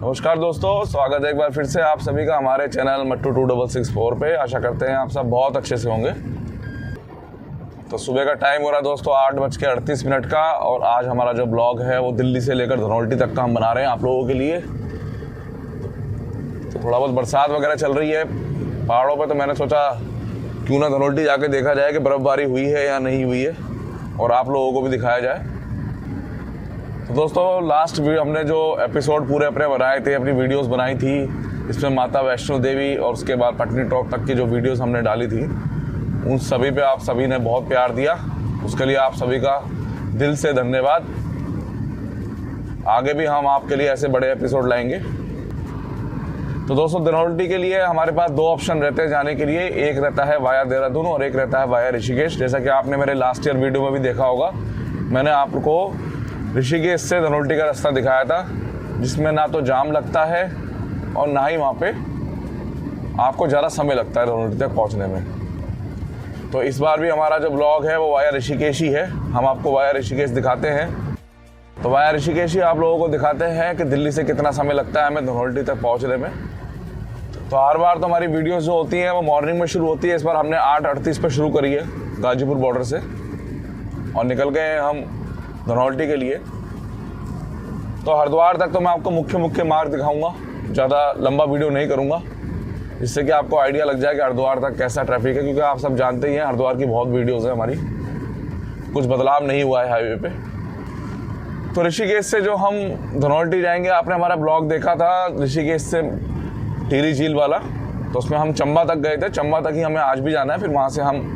नमस्कार दोस्तों, स्वागत है एक बार फिर से आप सभी का हमारे चैनल मट्टू 2664 पे। आशा करते हैं आप सब बहुत अच्छे से होंगे। तो सुबह का टाइम हो रहा है दोस्तों 8:38 का, और आज हमारा जो ब्लॉग है वो दिल्ली से लेकर धनौल्टी तक का हम बना रहे हैं आप लोगों के लिए। तो थोड़ा बहुत बरसात वगैरह चल रही है पहाड़ों पे, तो मैंने सोचा क्यों ना धनौल्टी जाके देखा जाए कि बर्फ़बारी हुई है या नहीं हुई है, और आप लोगों को भी दिखाया जाए। तो दोस्तों लास्ट भी हमने जो एपिसोड पूरे अपने बनाए थे, अपनी वीडियोस बनाई थी, इसमें माता वैष्णो देवी और उसके बाद पटनी टॉप तक की जो वीडियोस हमने डाली थी, उन सभी पे आप सभी ने बहुत प्यार दिया। उसके लिए आप सभी का दिल से धन्यवाद। आगे भी हम आपके लिए ऐसे बड़े एपिसोड लाएंगे। तो दोस्तों धनौल्टी के लिए हमारे पास दो ऑप्शन रहते हैं जाने के लिए। एक रहता है वाया देहरादून और एक रहता है वाया ऋषिकेश। जैसा कि आपने मेरे लास्ट ईयर वीडियो में भी देखा होगा, मैंने आपको ऋषिकेश से धनौल्टी का रास्ता दिखाया था, जिसमें ना तो जाम लगता है और ना ही वहाँ पे आपको ज़्यादा समय लगता है धनौल्टी तक पहुँचने में। तो इस बार भी हमारा जो ब्लॉग है वो वाया ऋषिकेश ही है। हम आपको वाया ऋषिकेश दिखाते हैं। तो वाया ऋषिकेश ही आप लोगों को दिखाते हैं कि दिल्ली से कितना समय लगता है हमें धनौल्टी तक पहुँचने में। तो हर बार तो हमारी वीडियोज़ जो होती हैं वो मॉर्निंग में शुरू होती है। इस बार हमने 8:38 पर शुरू करी है गाजीपुर बॉर्डर से, और निकल गए हम धनौल्टी के लिए। तो हरिद्वार तक तो मैं आपको मुख्य मार्ग दिखाऊंगा, ज़्यादा लंबा वीडियो नहीं करूंगा, जिससे कि आपको आइडिया लग जाए कि हरिद्वार तक कैसा ट्रैफिक है। क्योंकि आप सब जानते ही हैं हरिद्वार की बहुत वीडियोज़ है हमारी, कुछ बदलाव नहीं हुआ है हाईवे पे। तो ऋषिकेश से जो हम धनौल्टी जाएंगे, आपने हमारा ब्लॉग देखा था ऋषिकेश से टिहरी झील वाला, तो उसमें हम चंबा तक गए थे। चंबा तक ही हमें आज भी जाना है। फिर वहाँ से हम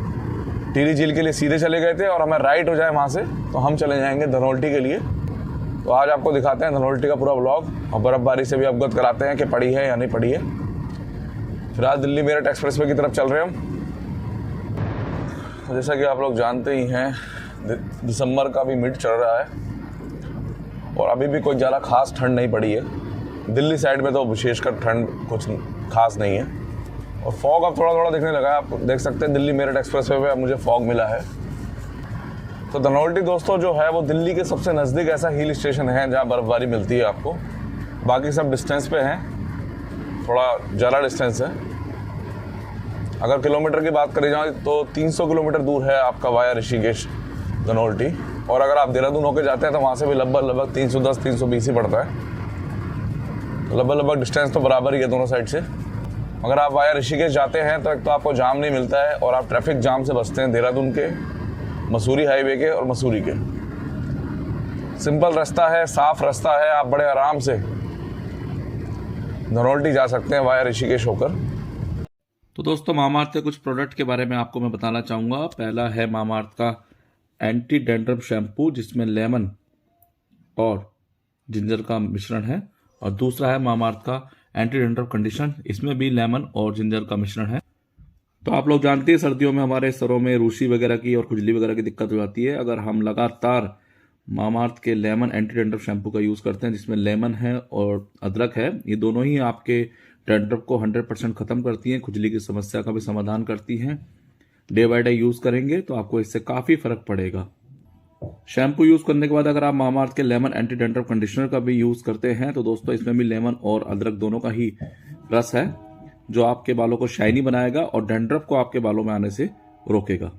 टिहरी झील के लिए सीधे चले गए थे, और हमें राइट हो जाए वहाँ से तो हम चले जाएंगे धनौल्टी के लिए। तो आज आपको दिखाते हैं धनौल्टी का पूरा ब्लॉग, और बर्फ़बारी से भी अवगत कराते हैं कि पड़ी है या नहीं पड़ी है। फिलहाल दिल्ली मेरठ एक्सप्रेसवे की तरफ चल रहे हैं हम। तो जैसा कि आप लोग जानते ही हैं, दिसंबर का भी मिड चल रहा है और अभी भी कोई ज़्यादा खास ठंड नहीं पड़ी है। दिल्ली साइड में तो विशेषकर ठंड कुछ खास नहीं है, और फॉग अब थोड़ा थोड़ा दिखने लगा है। आप देख सकते हैं दिल्ली मेरठ एक्सप्रेसवे पे अब मुझे फॉग मिला है। तो धनौल्टी दोस्तों जो है वो दिल्ली के सबसे नज़दीक ऐसा हिल स्टेशन है जहाँ बर्फ़बारी मिलती है आपको। बाकी सब डिस्टेंस पे हैं, थोड़ा ज़्यादा डिस्टेंस है। अगर किलोमीटर की बात करी जाए तो 300 किलोमीटर दूर है आपका वाया ऋषिकेश धनौल्टी, और अगर आप देहरादून होकर जाते हैं तो वहाँ से भी लगभग 310-320 ही पड़ता है। लगभग डिस्टेंस तो बराबर ही है दोनों साइड से। अगर आप वाया ऋषिकेश जाते हैं तो एक तो आपको जाम नहीं मिलता है, और आप ट्रैफिक जाम से बचते हैं देहरादून के, मसूरी हाईवे के और मसूरी के। सिंपल रास्ता है, साफ रास्ता है, आप बड़े आराम से धनौल्टी जा सकते हैं वाया ऋषिकेश होकर। तो दोस्तों मामाअर्थ के कुछ प्रोडक्ट के बारे में आपको मैं बताना चाहूँगा। पहला है मामाअर्थ का एंटी डैंड्रफ शैम्पू, जिसमें लेमन और जिंजर का मिश्रण है, और दूसरा है मामाअर्थ का एंटी डैंड्रफ कंडीशनर, इसमें भी लेमन और जिंजर का मिश्रण है। तो आप लोग जानते हैं सर्दियों में हमारे सरों में रूसी वगैरह की और खुजली वगैरह की दिक्कत हो जाती है। अगर हम लगातार मामाअर्थ के लेमन एंटी डैंड्रफ शैम्पू का यूज़ करते हैं, जिसमें लेमन है और अदरक है, ये दोनों ही आपके डैंड्रफ को 100% ख़त्म करती हैं, खुजली की समस्या का भी समाधान करती हैं। डे बाय डे यूज़ करेंगे तो आपको इससे काफ़ी फ़र्क पड़ेगा। शैम्पू यूज़ करने के बाद अगर आप मामाअर्थ के लेमन एंटी डैंड्रफ कंडीशनर का भी यूज़ करते हैं तो दोस्तों इसमें भी लेमन और अदरक दोनों का ही रस है, जो आपके बालों को शाइनी बनाएगा और डैंड्रफ को आपके बालों में आने से रोकेगा।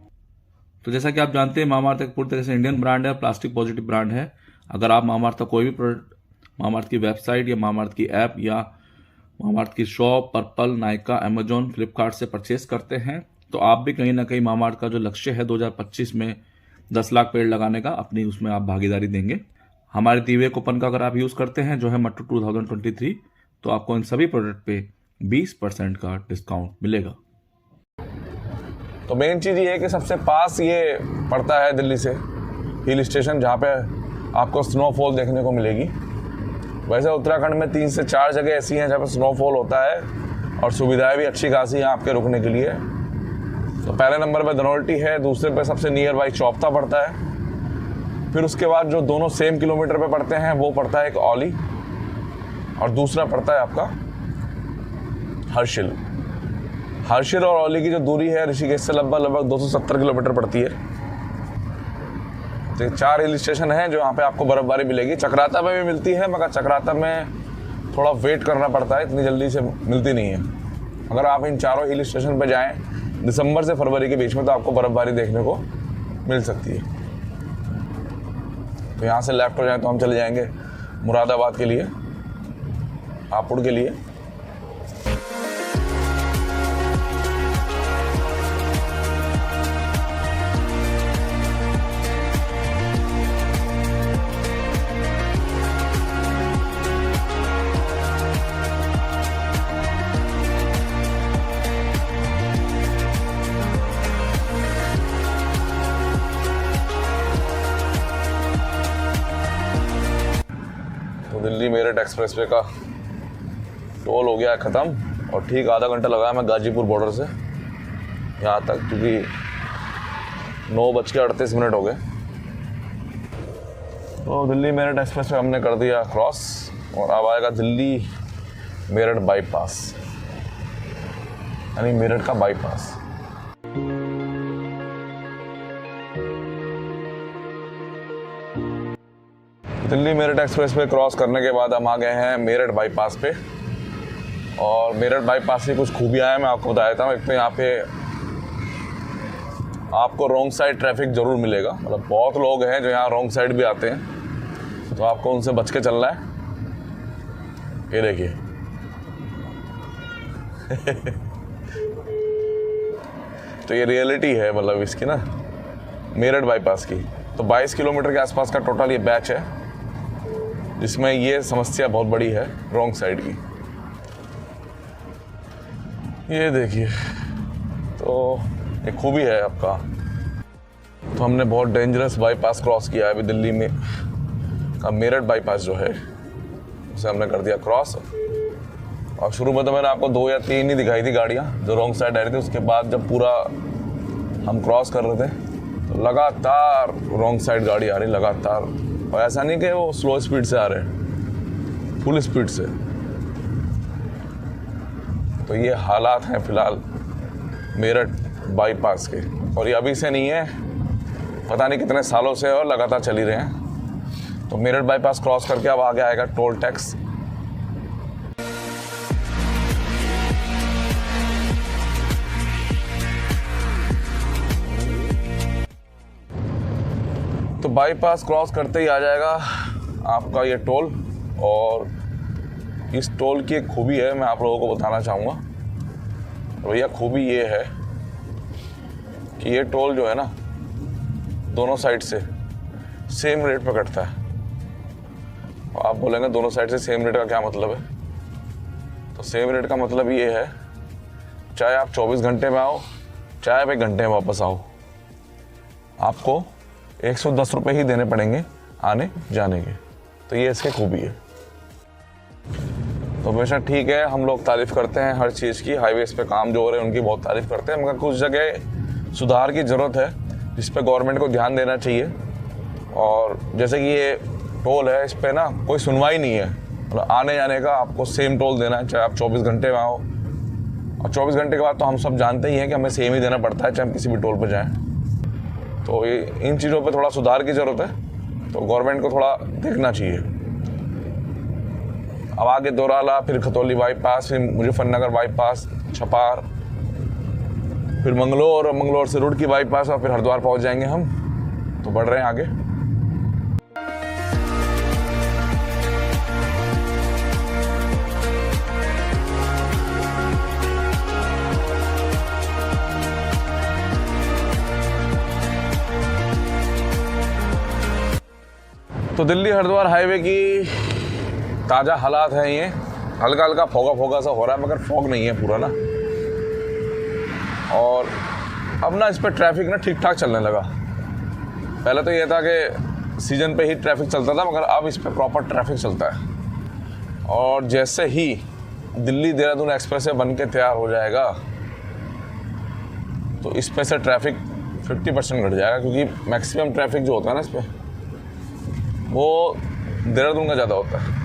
तो जैसा कि आप जानते हैं मामाअर्थ एक पूरी तरह से इंडियन ब्रांड है, प्लास्टिक पॉजिटिव ब्रांड है। अगर आप मामाअर्थ का कोई भी प्रोडक्ट मामाअर्थ की वेबसाइट या मामाअर्थ की ऐप या मामाअर्थ की shop, purple, Nykaa, Amazon, Flipkart से परचेस करते हैं, तो आप भी कहीं ना कहीं मामाअर्थ का जो लक्ष्य है 2025 में 10 लाख पेड़ लगाने का, अपनी उसमें आप भागीदारी देंगे। हमारे दिए हुए कूपन का अगर आप यूज़ करते हैं, जो है मट्टू 2023, तो आपको इन सभी प्रोडक्ट पे 20% का डिस्काउंट मिलेगा। तो मेन चीज़ ये है कि सबसे पास ये पड़ता है दिल्ली से हिल स्टेशन, जहाँ पे आपको स्नोफॉल देखने को मिलेगी। वैसे उत्तराखंड में 3 से 4 जगह ऐसी हैं जहाँ पे स्नोफॉल होता है, और सुविधाएं भी अच्छी खासी हैं आपके रुकने के लिए। तो पहले नंबर पे धनौल्टी है, दूसरे पे सबसे नियर बाई चौपता पड़ता है। फिर उसके बाद जो दोनों सेम किलोमीटर पे पड़ते हैं वो पड़ता है एक औली, और दूसरा पड़ता है आपका हर्षिल। हर्षिल और औली की जो दूरी है ऋषिकेश से लगभग 270 किलोमीटर पड़ती है। तो 4 हिल स्टेशन हैं जो यहाँ पे आपको बर्फ़बारी मिलेगी। चक्राता में भी मिलती है, मगर चक्राता में थोड़ा वेट करना पड़ता है, इतनी जल्दी से मिलती नहीं है। अगर आप इन चारों हिल स्टेशन पर जाएं दिसंबर से फरवरी के बीच में तो आपको बर्फ़बारी देखने को मिल सकती है। तो यहाँ से लेफ्ट हो जाए तो हम चले जाएंगे मुरादाबाद के लिए, हापुड़ के लिए। दिल्ली मेरठ एक्सप्रेसवे का टोल हो गया है ख़त्म और ठीक आधा घंटा लगाया मैं गाजीपुर बॉर्डर से यहाँ तक, क्योंकि 9:38 हो गए। तो दिल्ली मेरठ एक्सप्रेसवे हमने कर दिया क्रॉस और अब आएगा दिल्ली मेरठ बाईपास, यानी मेरठ का बाईपास। दिल्ली मेरठ एक्सप्रेस पे क्रॉस करने के बाद हम आ गए हैं मेरठ बाईपास पे। और मेरठ बाईपास की कुछ खूबियाँ हैं, मैं आपको बता देता हूँ। एक तो यहाँ पे आपको रॉन्ग साइड ट्रैफिक ज़रूर मिलेगा, मतलब बहुत लोग हैं जो यहाँ रॉन्ग साइड भी आते हैं, तो आपको उनसे बच के चलना है। ये देखिए तो ये रियलिटी है मतलब इसकी ना, मेरठ बाईपास की। तो 22 किलोमीटर के आसपास का टोटल ये बैच है जिसमें ये समस्या बहुत बड़ी है रॉन्ग साइड की। ये देखिए, तो एक खूबी है आपका। तो हमने बहुत डेंजरस बाईपास क्रॉस किया है अभी दिल्ली में का मेरठ बाईपास जो है उसे हमने कर दिया क्रॉस। और शुरू में तो मैंने आपको 2 या 3 ही दिखाई थी गाड़ियाँ जो रॉन्ग साइड आ रही थी। उसके बाद जब पूरा हम क्रॉस कर रहे थे तो लगातार रॉन्ग साइड गाड़ी आ रही लगातार, और ऐसा नहीं कि वो स्लो स्पीड से आ रहे हैं, फुल स्पीड से। तो ये हालात हैं फिलहाल मेरठ बाईपास के, और ये अभी से नहीं है, पता नहीं कितने सालों से और लगातार चल ही रहे हैं। तो मेरठ बाईपास क्रॉस करके अब आगे आएगा टोल टैक्स। तो बाईपास क्रॉस करते ही आ जाएगा आपका ये टोल। और इस टोल की एक खूबी है, मैं आप लोगों को बताना चाहूँगा। भैया खूबी ये है कि ये टोल जो है ना दोनों साइड से सेम रेट पर कटता है। और आप बोलेंगे दोनों साइड से सेम रेट का क्या मतलब है? तो सेम रेट का मतलब ये है, चाहे आप 24 घंटे में आओ चाहे आप 1 घंटे में वापस आओ, आपको 110 रुपये ही देने पड़ेंगे आने जाने के। तो ये इसकी खूबी है। तो बेशक ठीक है, हम लोग तारीफ़ करते हैं हर चीज़ की, हाईवेज़ पे काम जो हो रहे हैं उनकी बहुत तारीफ़ करते हैं, मगर कुछ जगह सुधार की ज़रूरत है जिस पे गवर्नमेंट को ध्यान देना चाहिए। और जैसे कि ये टोल है, इस पर ना कोई सुनवाई नहीं है, मतलब आने जाने का आपको सेम टोल देना है, चाहे आप 24 घंटे में आओ। और 24 घंटे के बाद तो हम सब जानते ही हैं कि हमें सेम ही देना पड़ता है चाहे हम किसी भी टोल पर जाएँ। तो ये इन चीज़ों पे थोड़ा सुधार की ज़रूरत है, तो गवर्नमेंट को थोड़ा देखना चाहिए। अब आगे दोराला, फिर खतौली बाईपास, फिर मुजफ्फरनगर बाईपास, छपार, फिर मंगलोर, और मंगलोर से रुड़की बाईपास, और फिर हरिद्वार पहुंच जाएंगे हम। तो बढ़ रहे हैं आगे। तो दिल्ली हरिद्वार हाईवे की ताज़ा हालात हैं ये। हल्का हल्का फोगा सा हो रहा है, मगर फॉग नहीं है पूरा ना। और अब ना इस पर ट्रैफिक ना ठीक ठाक चलने लगा। पहले तो ये था कि सीज़न पे ही ट्रैफिक चलता था, मगर अब इस पर प्रॉपर ट्रैफिक चलता है। और जैसे ही दिल्ली देहरादून एक्सप्रेस बन के तैयार हो जाएगा तो इस पे से ट्रैफिक 50% घट जाएगा, क्योंकि मैक्सिमम ट्रैफिक जो होता है ना इस पर वो देहरादून का ज़्यादा होता है।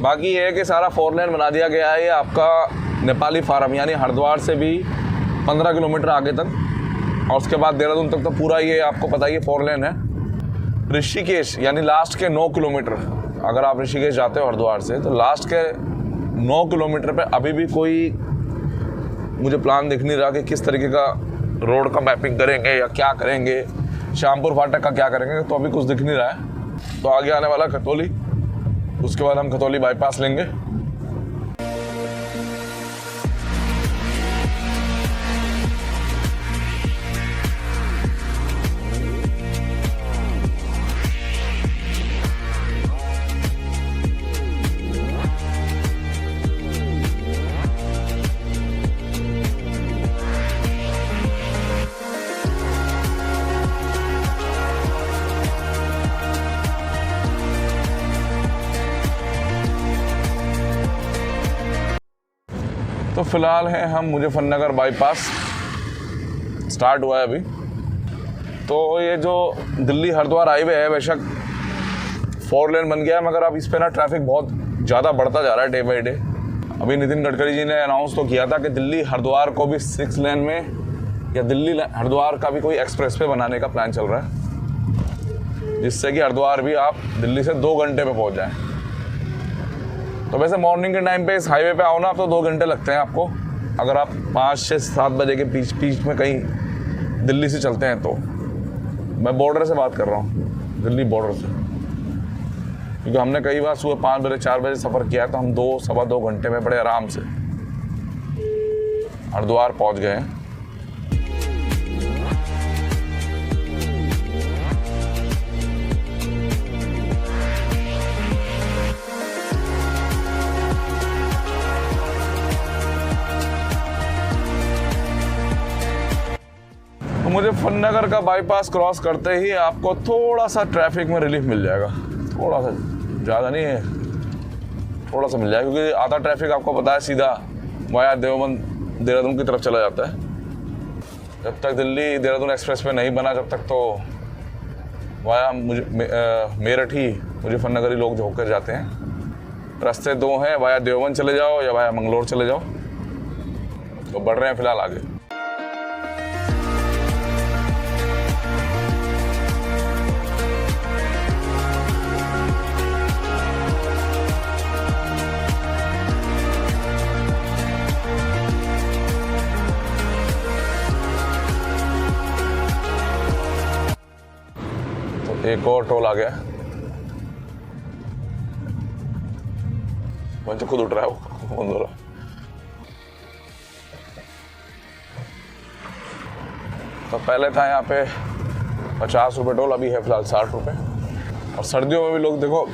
बाकी ये है कि सारा 4 लेन बना दिया गया है। ये आपका नेपाली फार्म यानी हरिद्वार से भी 15 किलोमीटर आगे तक, और उसके बाद देहरादून तक तो पूरा ये आपको पता ही है 4 लेन है। ऋषिकेश यानी लास्ट के 9 किलोमीटर अगर आप ऋषिकेश जाते हो हरिद्वार से तो लास्ट के 9 किलोमीटर पे अभी भी कोई मुझे प्लान दिख नहीं रहा कि किस तरीके का रोड का मैपिंग करेंगे या क्या करेंगे, श्यामपुर फाटक का क्या करेंगे, तो अभी कुछ दिख नहीं रहा है। तो आगे आने वाला खतौली, उसके बाद हम खतौली बाईपास लेंगे। तो फिलहाल हैं हम मुजफ्फरनगर बाईपास, स्टार्ट हुआ है अभी। तो ये जो दिल्ली हरिद्वार हाईवे है बेशक 4 लेन बन गया है, मगर अब इस पे ना ट्रैफिक बहुत ज़्यादा बढ़ता जा रहा है डे बाई डे। अभी नितिन गडकरी जी ने अनाउंस तो किया था कि दिल्ली हरिद्वार को भी 6 लेन में या दिल्ली हरिद्वार का भी कोई एक्सप्रेस वे बनाने का प्लान चल रहा है, जिससे कि हरिद्वार भी आप दिल्ली से 2 घंटे में पहुँच जाएँ। तो वैसे मॉर्निंग के टाइम पे इस हाईवे पे आओ ना आप तो 2 घंटे लगते हैं आपको, अगर आप 5 से 7 बजे के बीच में कहीं दिल्ली से चलते हैं तो। मैं बॉर्डर से बात कर रहा हूँ, दिल्ली बॉर्डर से, क्योंकि हमने कई बार सुबह 5 बजे 4 बजे सफ़र किया है तो हम 2 सवा 2 घंटे में बड़े आराम से हरिद्वार पहुँच गए हैं। मुजफ्फरनगर का बाईपास क्रॉस करते ही आपको थोड़ा सा ट्रैफिक में रिलीफ मिल जाएगा, थोड़ा सा, ज़्यादा नहीं है, थोड़ा सा मिल जाएगा, क्योंकि आधा ट्रैफिक आपको पता है सीधा वाया देवबंद देहरादून की तरफ चला जाता है। जब तक दिल्ली देहरादून एक्सप्रेस वे नहीं बना, जब तक तो वाया मेरठ ही मुजफ्फरनगर ही लोग जो होकर जाते हैं। रास्ते 2 हैं, वाया देवबंद चले जाओ या वाया मंगलोर चले जाओ। तो बढ़ रहे हैं फिलहाल आगे। एक और टोल आ गया, मुझे खुद उठ रहा है वो बंद हो रहा। तो पहले था यहाँ पे 50 रुपये टोल, अभी है फिलहाल 60 रुपये। और सर्दियों में भी लोग देखो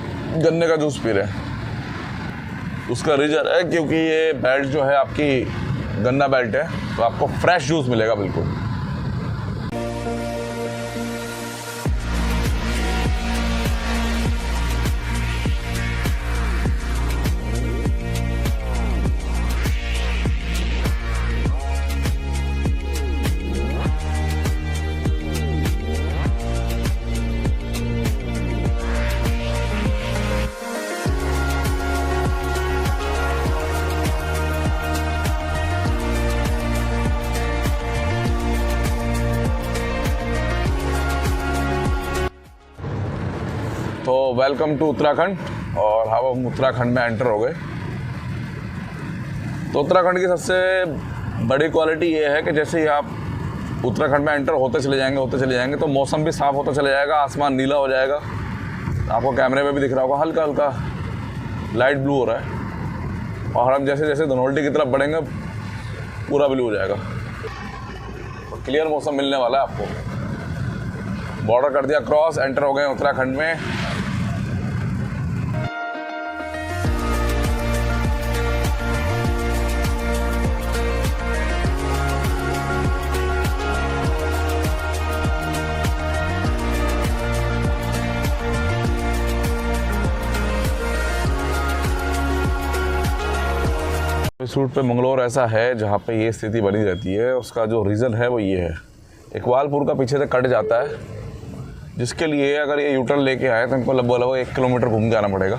गन्ने का जूस पी रहे हैं। उसका रीजन है क्योंकि ये बेल्ट जो है आपकी गन्ना बेल्ट है, तो आपको फ्रेश जूस मिलेगा बिल्कुल। तो वेलकम टू उत्तराखंड, और हम उत्तराखंड में एंटर हो गए। तो उत्तराखंड की सबसे बड़ी क्वालिटी ये है कि जैसे ही आप उत्तराखंड में एंटर होते चले जाएंगे तो मौसम भी साफ़ होता चला जाएगा, आसमान नीला हो जाएगा। आपको कैमरे में भी दिख रहा होगा हल्का हल्का लाइट ब्लू हो रहा है, और हम जैसे जैसे धनौल्टी की तरफ बढ़ेंगे पूरा ब्लू हो जाएगा। तो क्लियर मौसम मिलने वाला है आपको। बॉर्डर कर दिया क्रॉस, एंटर हो गए उत्तराखंड में। इस रूट पे मंगलोर ऐसा है जहाँ पे ये स्थिति बनी रहती है। उसका जो रीज़न है वो ये है, इकबालपुर का पीछे से कट जाता है, जिसके लिए अगर ये यूटर्न लेके आए तो इनको लगभग 1 किलोमीटर घूम के आना पड़ेगा।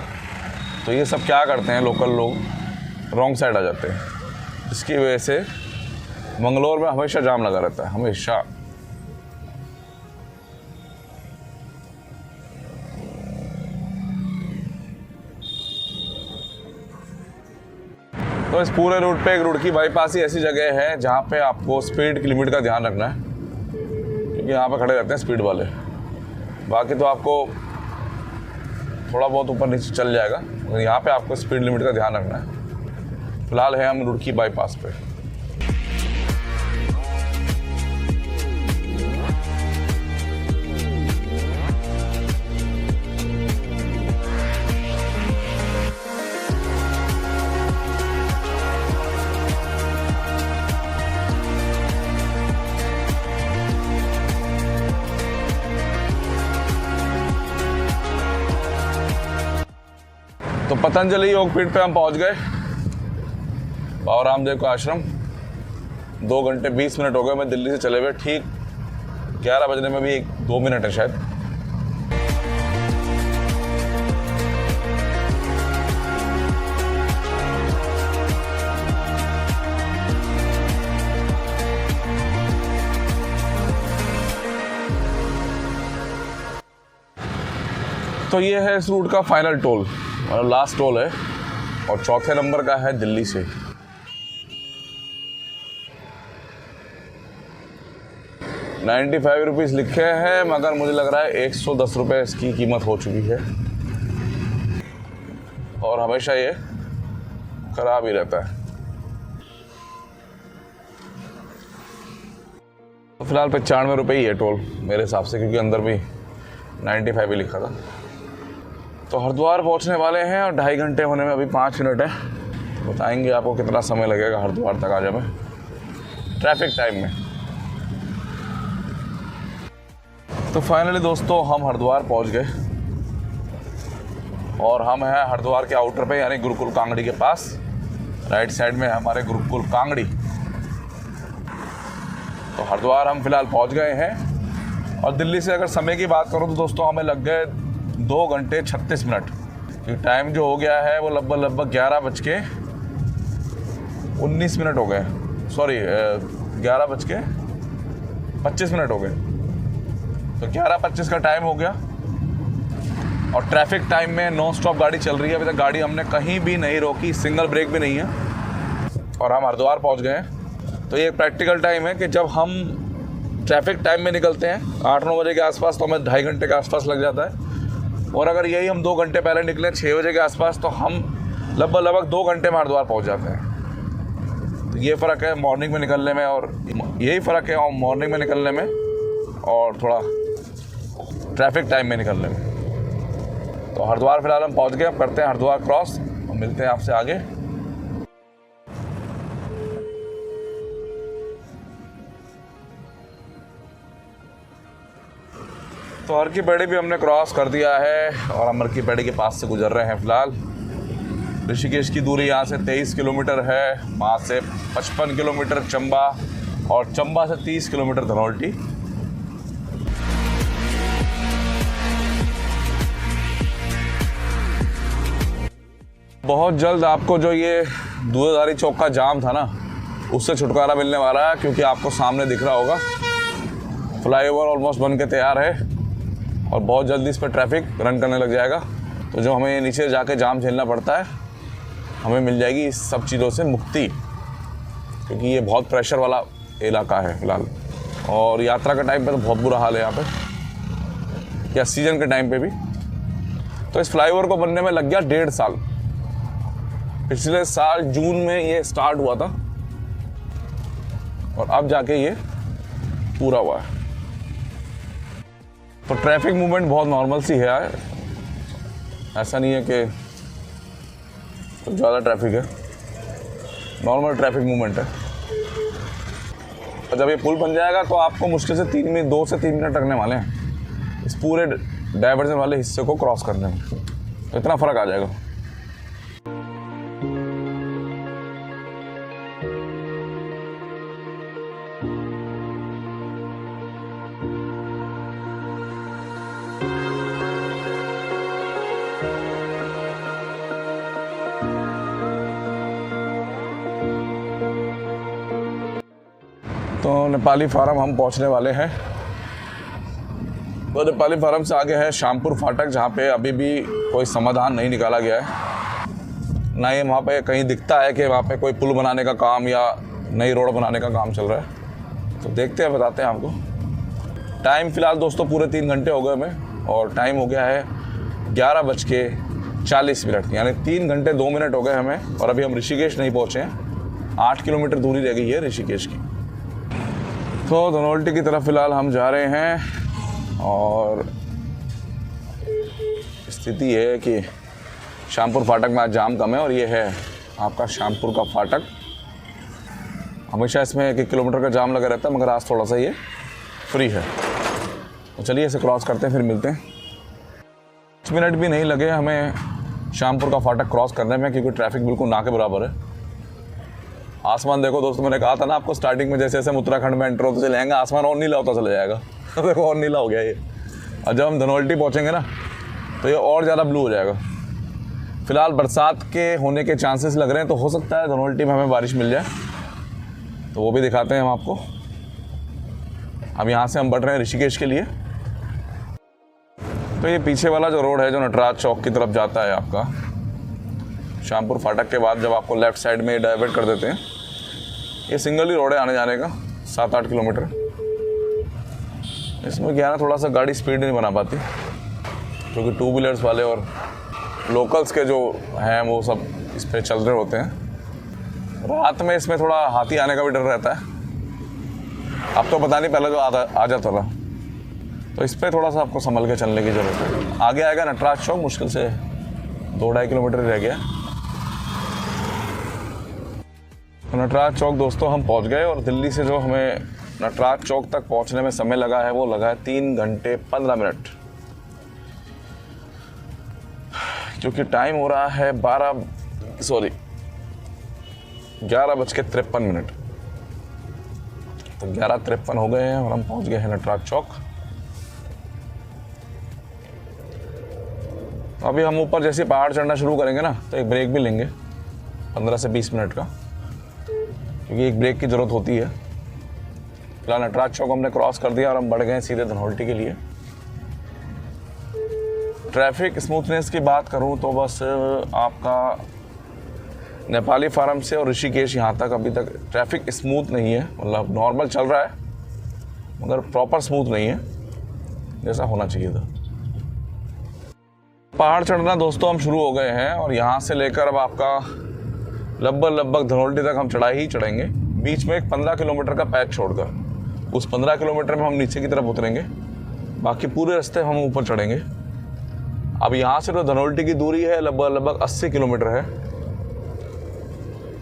तो ये सब क्या करते हैं, लोकल लोग रॉन्ग साइड आ जाते हैं, जिसकी वजह से मंगलोर में हमेशा जाम लगा रहता है, हमेशा। तो इस पूरे रूट पे एक रुड़की बाईपास ही ऐसी जगह है जहाँ पे आपको स्पीड की लिमिट का ध्यान रखना है, क्योंकि यहाँ पे खड़े रहते हैं स्पीड वाले। बाकी तो आपको थोड़ा बहुत ऊपर नीचे चल जाएगा, मगर यहाँ पे आपको स्पीड लिमिट का ध्यान रखना है। फिलहाल है हम रुड़की बाईपास पे। तो पतंजलि योगपीठ पे हम पहुंच गए, बाबा रामदेव का आश्रम। 2 घंटे 20 मिनट हो गए मैं दिल्ली से चले हुए, ठीक 11 बजने में भी 2 मिनट है शायद। तो ये है इस रूट का फाइनल टोल, मतलब लास्ट टोल है, और चौथे नंबर का है दिल्ली से। ₹95 लिखे हैं, मगर मुझे लग रहा है 110 रुपये इसकी कीमत हो चुकी है, और हमेशा ये खराब ही रहता है। तो फिलहाल ₹95 ही है टोल मेरे हिसाब से, क्योंकि अंदर भी 95 ही लिखा था। तो हरिद्वार पहुंचने वाले हैं और 2.5 घंटे होने में अभी 5 मिनट है। बताएंगे आपको कितना समय लगेगा हरिद्वार तक आ जाए ट्रैफिक टाइम में। तो फाइनली दोस्तों हम हरिद्वार पहुंच गए, और हम हैं हरिद्वार के आउटर पे, यानी गुरुकुल कांगड़ी के पास। राइट साइड में है हमारे गुरुकुल कांगड़ी। तो हरिद्वार हम फिलहाल पहुंच गए हैं, और दिल्ली से अगर समय की बात करूं तो दोस्तों हमें लग गए 2 घंटे 36 मिनट, क्योंकि टाइम जो हो गया है वो लगभग 11:19 हो गए। सॉरी 11:25 हो गए। तो 11:25 का टाइम हो गया, और ट्रैफिक टाइम में नॉन स्टॉप गाड़ी चल रही है। अभी तक गाड़ी हमने कहीं भी नहीं रोकी, सिंगल ब्रेक भी नहीं है, और हम हरिद्वार पहुंच गए हैं। तो ये प्रैक्टिकल टाइम है कि जब हम ट्रैफिक टाइम में निकलते हैं 8-9 बजे के आसपास, तो हमें 2.5 घंटे के आसपास लग जाता है, और अगर यही हम 2 घंटे पहले निकलें 6 बजे के आसपास, तो हम लगभग 2 घंटे में हरिद्वार पहुंच जाते हैं। तो ये फ़र्क है मॉर्निंग में निकलने में, और यही फ़र्क है मॉर्निंग में निकलने में और थोड़ा ट्रैफिक टाइम में निकलने में। तो हरिद्वार फिलहाल हम पहुंच गए, अब करते हैं हरिद्वार क्रॉस और मिलते हैं आपसे आगे। तो हर की पैड़ी भी हमने क्रॉस कर दिया है, और हम हर की पैड़ी के पास से गुजर रहे हैं फिलहाल। ऋषिकेश की दूरी यहाँ से 23 किलोमीटर है, वहाँ से 55 किलोमीटर चंबा, और चंबा से 30 किलोमीटर धनौल्टी। बहुत जल्द आपको जो ये दूधाधारी चौक का जाम था ना, उससे छुटकारा मिलने वाला है, क्योंकि आपको सामने दिख रहा होगा फ्लाईओवर ऑलमोस्ट बन के तैयार है, और बहुत जल्दी इस पर ट्रैफिक रन करने लग जाएगा। तो जो हमें नीचे जाके जाम झेलना पड़ता है, हमें मिल जाएगी इस सब चीज़ों से मुक्ति, क्योंकि ये बहुत प्रेशर वाला इलाका है फिलहाल। और यात्रा के टाइम पे तो बहुत बुरा हाल है यहाँ पे, या सीजन के टाइम पे भी। तो इस फ्लाईओवर को बनने में लग गया 1.5 साल। पिछले साल जून में ये स्टार्ट हुआ था, और अब जाके ये पूरा हुआ है। तो ट्रैफिक मूवमेंट बहुत नॉर्मल सी है, ऐसा नहीं है कि कुछ ज़्यादा ट्रैफिक है, नॉर्मल ट्रैफिक मूवमेंट है। और जब ये पुल बन जाएगा तो आपको मुश्किल से 2 से 3 मिनट लगने वाले हैं इस पूरे डाइवर्जन वाले हिस्से को क्रॉस करने में। तो इतना फ़र्क आ जाएगा। तो नेपाली फार्म हम पहुंचने वाले हैं। तो नेपाली फार्म से आगे है श्यामपुर फाटक, जहां पे अभी भी कोई समाधान नहीं निकाला गया है। ना ही वहाँ पे कहीं दिखता है कि वहाँ पे कोई पुल बनाने का काम या नई रोड बनाने का काम चल रहा है। तो देखते हैं, बताते हैं आपको। टाइम फ़िलहाल दोस्तों पूरे 3 घंटे हो गए हमें, और टाइम हो गया है 11:40, यानी 3 घंटे 2 मिनट हो गए हमें, और अभी हम ऋषिकेश नहीं पहुँचे हैं। 8 किलोमीटर दूरी रह गई है ऋषिकेश की। तो धनोल्टी की तरफ फ़िलहाल हम जा रहे हैं, और स्थिति है कि श्यामपुर फाटक में आज जाम कम है, और ये है आपका श्यामपुर का फाटक। हमेशा इसमें 1-1 किलोमीटर का जाम लगा रहता है, मगर आज थोड़ा सा ये फ्री है। तो चलिए इसे क्रॉस करते हैं, फिर मिलते हैं। 5 मिनट भी नहीं लगे हमें श्यामपुर का फाटक क्रॉस करने में, क्योंकि ट्रैफिक बिल्कुल ना के बराबर है। आसमान देखो दोस्तों, मैंने कहा था ना आपको स्टार्टिंग में, जैसे जैसे हम उत्तराखंड में एंटर होते चले जाएंगे आसमान और नीला होता चला जाएगा। देखो और नीला हो गया ये, और जब हम धनोल्टी पहुँचेंगे ना तो ये और ज़्यादा ब्लू हो जाएगा। फिलहाल बरसात के होने के चांसेस लग रहे हैं, तो हो सकता है धनोल्टी में हमें बारिश मिल जाए, तो वो भी दिखाते हैं हम आपको। अब यहाँ से हम बढ़ रहे हैं ऋषिकेश के लिए। तो ये पीछे वाला जो रोड है जो नटराज चौक की तरफ जाता है आपका, श्यामपुर फाटक के बाद जब आपको लेफ़्ट साइड में डाइवर्ट कर देते हैं, ये सिंगल ही रोड है आने जाने का, 7-8 किलोमीटर। इसमें क्या है ना, थोड़ा सा गाड़ी स्पीड नहीं बना पाती, क्योंकि 2 व्हीलर्स वाले और लोकल्स के जो हैं वो सब इस पर चल रहे होते हैं। रात में इसमें थोड़ा हाथी आने का भी डर रहता है। अब तो पता नहीं, पहले जो आ जाता था। तो इस पर थोड़ा सा आपको संभल के चलने की ज़रूरत है। आगे आएगा नटराज चौक, मुश्किल से 2-2.5 किलोमीटर रह गया। तो नटराज चौक दोस्तों हम पहुंच गए, और दिल्ली से जो हमें नटराज चौक तक पहुंचने में समय लगा है वो लगा है 3 घंटे 15 मिनट, क्योंकि टाइम हो रहा है 11:53। तो 11:53 हो गए हैं और हम पहुंच गए हैं नटराज चौक। अभी हम ऊपर जैसे पहाड़ चढ़ना शुरू करेंगे ना, तो एक ब्रेक भी लेंगे 15 से 20 मिनट का, क्योंकि एक ब्रेक की ज़रूरत होती है। फिलहाल नटराज चौक हमने क्रॉस कर दिया और हम बढ़ गए सीधे धनोल्टी के लिए। ट्रैफिक स्मूथनेस की बात करूं तो बस आपका नेपाली फार्म से और ऋषिकेश यहाँ तक अभी तक ट्रैफिक स्मूथ नहीं है, मतलब नॉर्मल चल रहा है, मगर प्रॉपर स्मूथ नहीं है जैसा होना चाहिए था। पहाड़ चढ़ना दोस्तों हम शुरू हो गए हैं, और यहाँ से लेकर अब आपका लगभग धनोल्टी तक हम चढ़ाई ही चढ़ेंगे। बीच में एक 15 किलोमीटर का पैच छोड़कर, उस 15 किलोमीटर में हम नीचे की तरफ उतरेंगे, बाकी पूरे रास्ते हम ऊपर चढ़ेंगे। अब यहाँ से तो धनोल्टी की दूरी है लगभग 80 किलोमीटर है।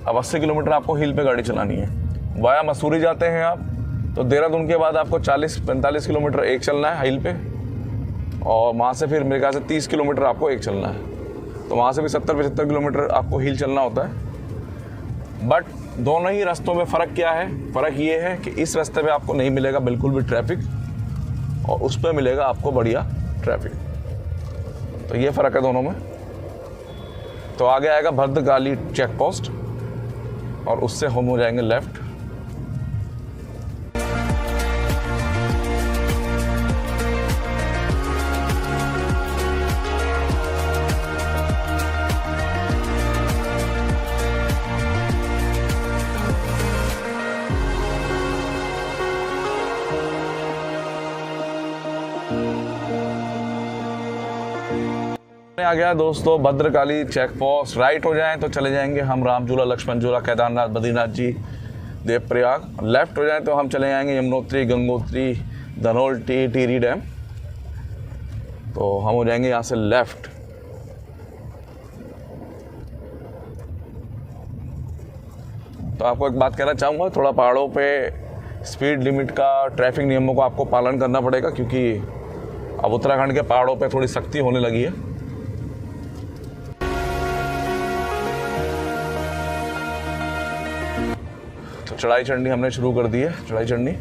अब 80 किलोमीटर आपको हिल पे गाड़ी चलानी है। वाया मसूरी जाते हैं आप, तो देहरादून के बाद आपको 40-45 किलोमीटर एक चलना है हिल पे, और वहाँ से फिर मेरे ख्याल से 30 किलोमीटर आपको एक चलना है। तो वहाँ से भी 70-75 किलोमीटर आपको हिल चलना होता है। बट दोनों ही रास्तों में फ़र्क क्या है? फ़र्क ये है कि इस रास्ते पे आपको नहीं मिलेगा बिल्कुल भी ट्रैफिक, और उस पर मिलेगा आपको बढ़िया ट्रैफिक। तो ये फ़र्क है दोनों में। तो आगे आएगा भद्रकाली चेक पोस्ट, और उससे हम हो जाएंगे लेफ़्ट। आ गया दोस्तों भद्रकाली चेक पोस्ट। राइट हो जाएं तो चले जाएंगे हम राम झूला, लक्ष्मण झूला, केदारनाथ, बद्रीनाथ जी, देवप्रयाग। लेफ्ट हो जाएं तो हम चले जाएंगे यमुनोत्री, गंगोत्री, धनोल्टी, टिहरी डैम। तो हम हो जाएंगे यहाँ से लेफ्ट। तो आपको एक बात कहना चाहूँगा, थोड़ा पहाड़ों पे स्पीड लिमिट का, ट्रैफिक नियमों का आपको पालन करना पड़ेगा, क्योंकि अब उत्तराखंड के पहाड़ों पे थोड़ी सख्ती होने लगी है। तो चढ़ाई चढ़नी हमने शुरू कर दी है, चढ़ाई चढ़नी।